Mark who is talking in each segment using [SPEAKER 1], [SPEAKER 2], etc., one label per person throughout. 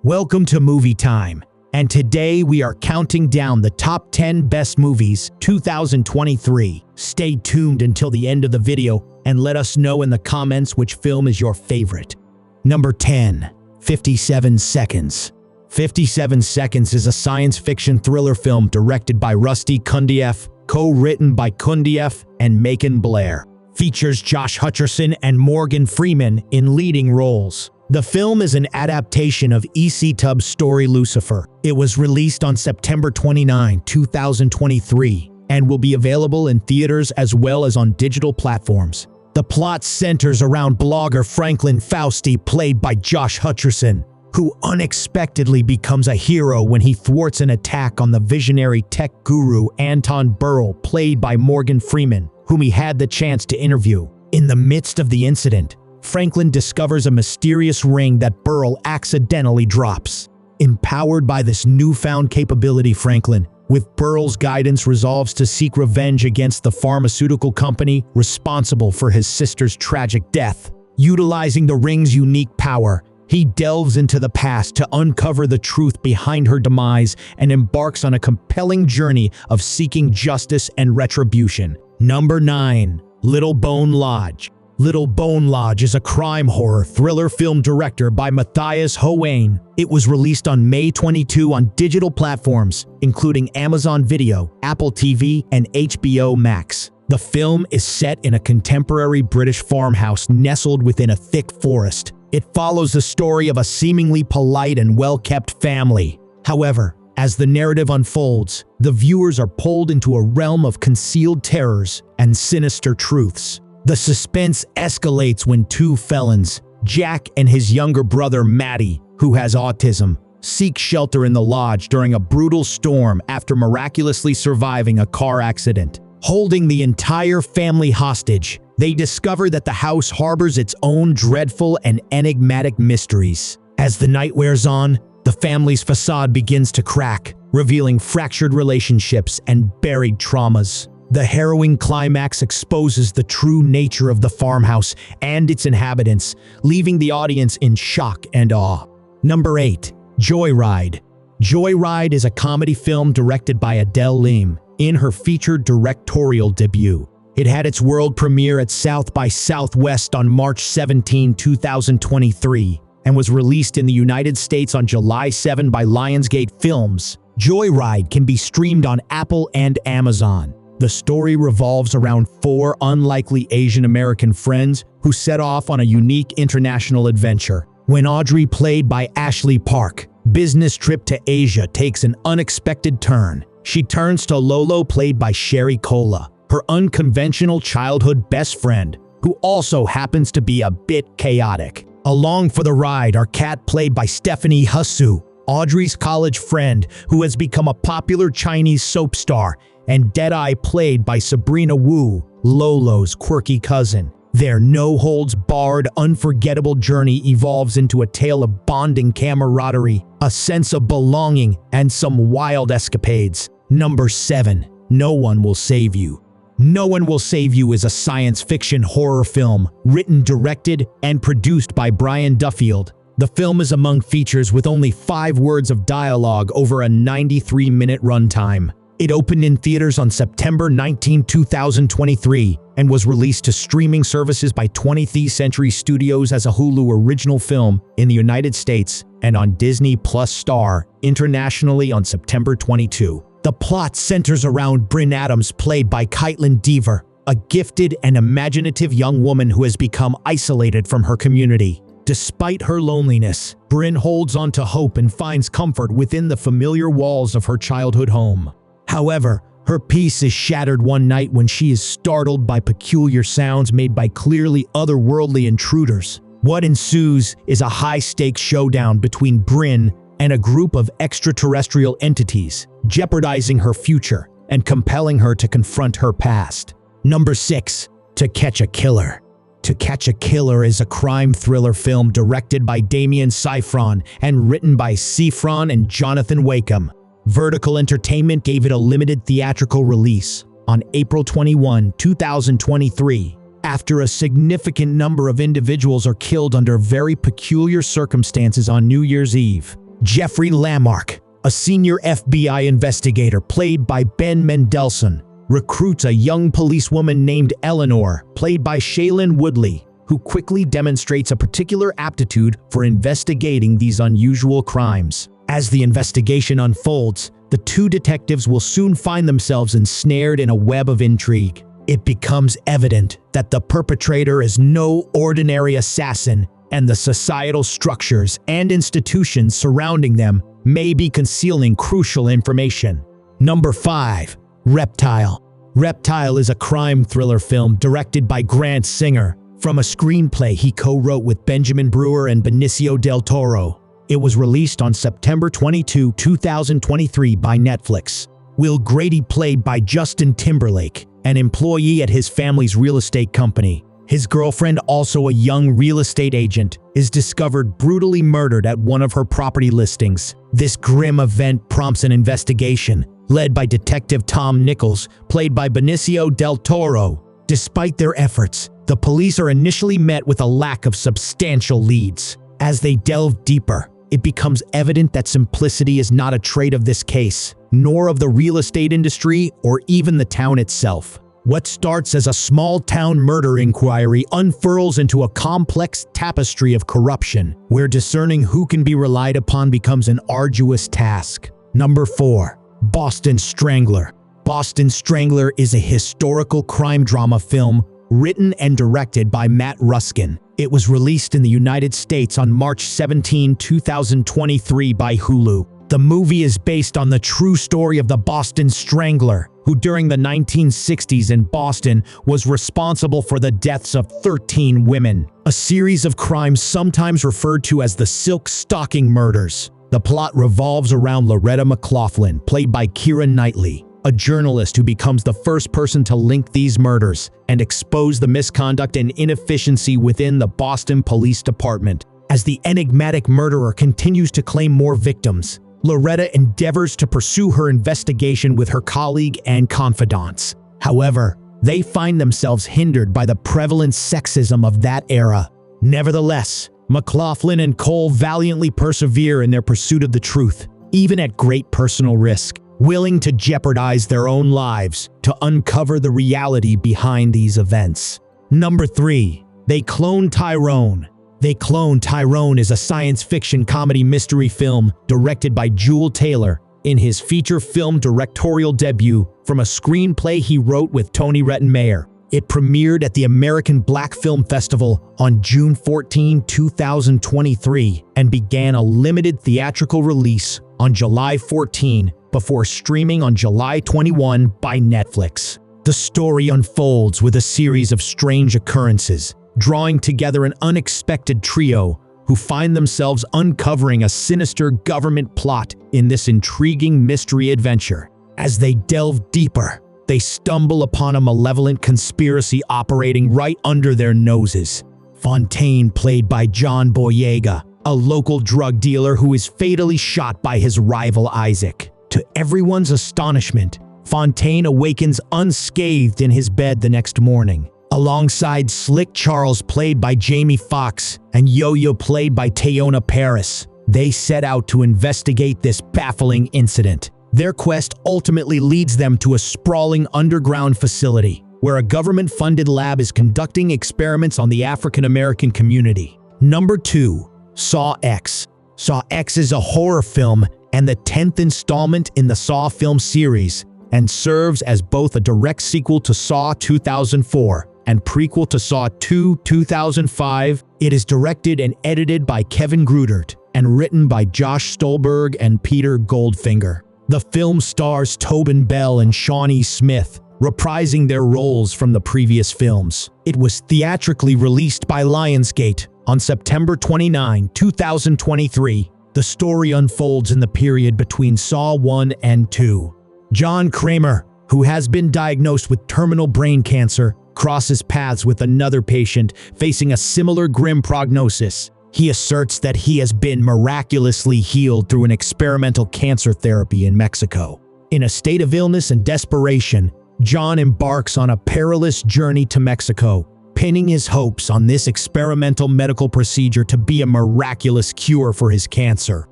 [SPEAKER 1] Welcome to Movie Time, and today we are counting down the top 10 best movies 2023. Stay tuned until the end of the video and let us know in the comments which film is your favorite. Number 10, 57 Seconds. 57 Seconds is a science fiction thriller film directed by Rusty Cundieff, co-written by Cundieff and Macon Blair. Features Josh Hutcherson and Morgan Freeman in leading roles. The film is an adaptation of E.C. Tubbs' story Lucifer. It was released on September 29, 2023, and will be available in theaters as well as on digital platforms. The plot centers around blogger Franklin Fausti, played by Josh Hutcherson, who unexpectedly becomes a hero when he thwarts an attack on the visionary tech guru Anton Burrell, played by Morgan Freeman, whom he had the chance to interview. In the midst of the incident, Franklin discovers a mysterious ring that Burrell accidentally drops. Empowered by this newfound capability, Franklin, with Burrell's guidance, resolves to seek revenge against the pharmaceutical company responsible for his sister's tragic death. Utilizing the ring's unique power, he delves into the past to uncover the truth behind her demise and embarks on a compelling journey of seeking justice and retribution. Number 9. Little Bone Lodge. Little Bone Lodge is a crime horror thriller film directed by Matthias Hoane. It was released on May 22 on digital platforms, including Amazon Video, Apple TV, and HBO Max. The film is set in a contemporary British farmhouse nestled within a thick forest. It follows the story of a seemingly polite and well-kept family. However, as the narrative unfolds, the viewers are pulled into a realm of concealed terrors and sinister truths. The suspense escalates when two felons, Jack and his younger brother Matty, who has autism, seek shelter in the lodge during a brutal storm after miraculously surviving a car accident. Holding the entire family hostage, they discover that the house harbors its own dreadful and enigmatic mysteries. As the night wears on, the family's facade begins to crack, revealing fractured relationships and buried traumas. The harrowing climax exposes the true nature of the farmhouse and its inhabitants, leaving the audience in shock and awe. Number 8. Joyride. Joyride is a comedy film directed by Adele Lim in her featured directorial debut. It had its world premiere at South by Southwest on March 17, 2023, and was released in the United States on July 7 by Lionsgate Films. Joyride can be streamed on Apple and Amazon. The story revolves around four unlikely Asian American friends who set off on a unique international adventure. When Audrey, played by Ashley Park, business trip to Asia takes an unexpected turn, she turns to Lolo, played by Sherry Cola, her unconventional childhood best friend, who also happens to be a bit chaotic. Along for the ride are Kat, played by Stephanie Hsu, Audrey's college friend who has become a popular Chinese soap star, and Deadeye, played by Sabrina Wu, Lolo's quirky cousin. Their no-holds-barred, unforgettable journey evolves into a tale of bonding camaraderie, a sense of belonging, and some wild escapades. Number 7. No One Will Save You. No One Will Save You is a science fiction horror film written, directed, and produced by Brian Duffield. The film is among features with only 5 words of dialogue over a 93-minute runtime. It opened in theaters on September 19, 2023, and was released to streaming services by 20th Century Studios as a Hulu original film in the United States and on Disney Plus Star internationally on September 22. The plot centers around Bryn Adams, played by Kaitlyn Dever, a gifted and imaginative young woman who has become isolated from her community. Despite her loneliness, Bryn holds on to hope and finds comfort within the familiar walls of her childhood home. However, her peace is shattered one night when she is startled by peculiar sounds made by clearly otherworldly intruders. What ensues is a high-stakes showdown between Bryn and a group of extraterrestrial entities, jeopardizing her future and compelling her to confront her past. Number 6. To Catch a Killer. To Catch a Killer is a crime thriller film directed by Damien Sifron and written by Sifron and Jonathan Wakeham. Vertical Entertainment gave it a limited theatrical release on April 21, 2023. After a significant number of individuals are killed under very peculiar circumstances on New Year's Eve, Jeffrey Lamarck, a senior FBI investigator played by Ben Mendelsohn, recruits a young policewoman named Eleanor, played by Shailene Woodley, who quickly demonstrates a particular aptitude for investigating these unusual crimes. As the investigation unfolds, the two detectives will soon find themselves ensnared in a web of intrigue. It becomes evident that the perpetrator is no ordinary assassin, and the societal structures and institutions surrounding them may be concealing crucial information. Number 5. Reptile. Reptile is a crime thriller film directed by Grant Singer from a screenplay he co-wrote with Benjamin Brewer and Benicio del Toro. It was released on September 22, 2023 by Netflix. Will Grady, played by Justin Timberlake, an employee at his family's real estate company. His girlfriend, also a young real estate agent, is discovered brutally murdered at one of her property listings. This grim event prompts an investigation, led by Detective Tom Nichols, played by Benicio del Toro. Despite their efforts, the police are initially met with a lack of substantial leads. As they delve deeper, it becomes evident that simplicity is not a trait of this case, nor of the real estate industry or even the town itself. What starts as a small-town murder inquiry unfurls into a complex tapestry of corruption, where discerning who can be relied upon becomes an arduous task. Number 4. Boston Strangler. Boston Strangler is a historical crime drama film written and directed by Matt Ruskin. It was released in the United States on March 17, 2023 by Hulu. The movie is based on the true story of the Boston Strangler, who during the 1960s in Boston was responsible for the deaths of 13 women, a series of crimes sometimes referred to as the Silk Stocking Murders. The plot revolves around Loretta McLaughlin, played by Keira Knightley, a journalist who becomes the first person to link these murders and expose the misconduct and inefficiency within the Boston Police Department. As the enigmatic murderer continues to claim more victims, Loretta endeavors to pursue her investigation with her colleague and confidants. However, they find themselves hindered by the prevalent sexism of that era. Nevertheless, McLaughlin and Cole valiantly persevere in their pursuit of the truth, even at great personal risk, willing to jeopardize their own lives to uncover the reality behind these events. Number 3. They Clone Tyrone. They Clone Tyrone is a science fiction comedy mystery film directed by Jewel Taylor in his feature film directorial debut from a screenplay he wrote with Tony Rettenmaier. It premiered at the American Black Film Festival on June 14, 2023 and began a limited theatrical release on July 14 before streaming on July 21 by Netflix. The story unfolds with a series of strange occurrences, drawing together an unexpected trio who find themselves uncovering a sinister government plot in this intriguing mystery adventure. As they delve deeper, they stumble upon a malevolent conspiracy operating right under their noses. Fontaine, played by John Boyega, a local drug dealer who is fatally shot by his rival Isaac. To everyone's astonishment, Fontaine awakens unscathed in his bed the next morning. Alongside Slick Charles, played by Jamie Foxx, and Yo-Yo, played by Teyonah Parris, they set out to investigate this baffling incident. Their quest ultimately leads them to a sprawling underground facility, where a government-funded lab is conducting experiments on the African-American community. Number 2. Saw X. Saw X is a horror film and the 10th installment in the Saw film series, and serves as both a direct sequel to Saw 2004 and prequel to Saw 2 2005. It is directed and edited by Kevin Grudert and written by Josh Stolberg and Peter Goldfinger. The film stars Tobin Bell and Shawnee Smith, reprising their roles from the previous films. It was theatrically released by Lionsgate on September 29, 2023. The story unfolds in the period between Saw 1 and 2. John Kramer, who has been diagnosed with terminal brain cancer, crosses paths with another patient facing a similar grim prognosis. He asserts that he has been miraculously healed through an experimental cancer therapy in Mexico. In a state of illness and desperation, John embarks on a perilous journey to Mexico, pinning his hopes on this experimental medical procedure to be a miraculous cure for his cancer.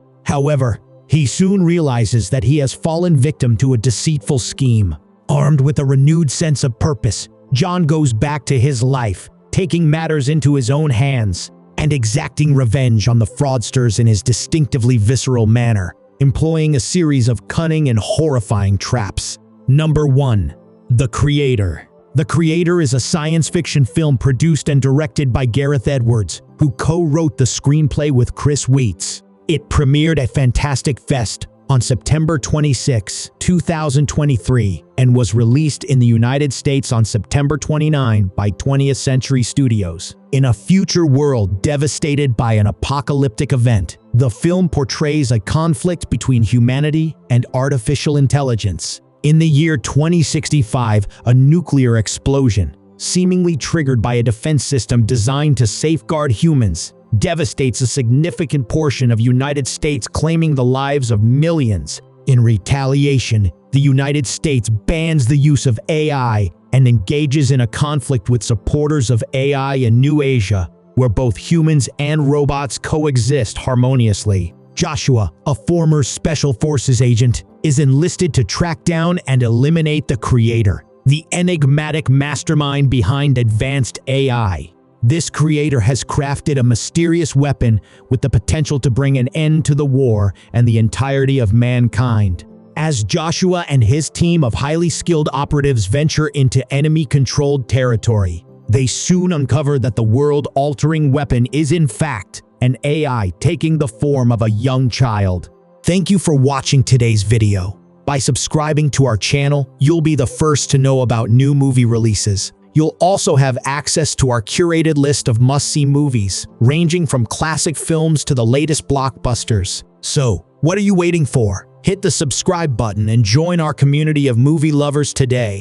[SPEAKER 1] However, he soon realizes that he has fallen victim to a deceitful scheme. Armed with a renewed sense of purpose, John goes back to his life, taking matters into his own hands and exacting revenge on the fraudsters in his distinctively visceral manner, employing a series of cunning and horrifying traps. Number 1. The Creator. The Creator is a science fiction film produced and directed by Gareth Edwards, who co-wrote the screenplay with Chris Weitz. It premiered at Fantastic Fest on September 26, 2023, and was released in the United States on September 29 by 20th Century Studios. In a future world devastated by an apocalyptic event, the film portrays a conflict between humanity and artificial intelligence. In the year 2065, a nuclear explosion, seemingly triggered by a defense system designed to safeguard humans, devastates a significant portion of United States, claiming the lives of millions. In retaliation, the United States bans the use of AI and engages in a conflict with supporters of AI in New Asia, where both humans and robots coexist harmoniously. Joshua, a former Special Forces agent, is enlisted to track down and eliminate the Creator, the enigmatic mastermind behind advanced AI. This Creator has crafted a mysterious weapon with the potential to bring an end to the war and the entirety of mankind. As Joshua and his team of highly skilled operatives venture into enemy-controlled territory, they soon uncover that the world-altering weapon is in fact an AI taking the form of a young child. Thank you for watching today's video. By subscribing to our channel, you'll be the first to know about new movie releases. You'll also have access to our curated list of must-see movies, ranging from classic films to the latest blockbusters. So, what are you waiting for? Hit the subscribe button and join our community of movie lovers today.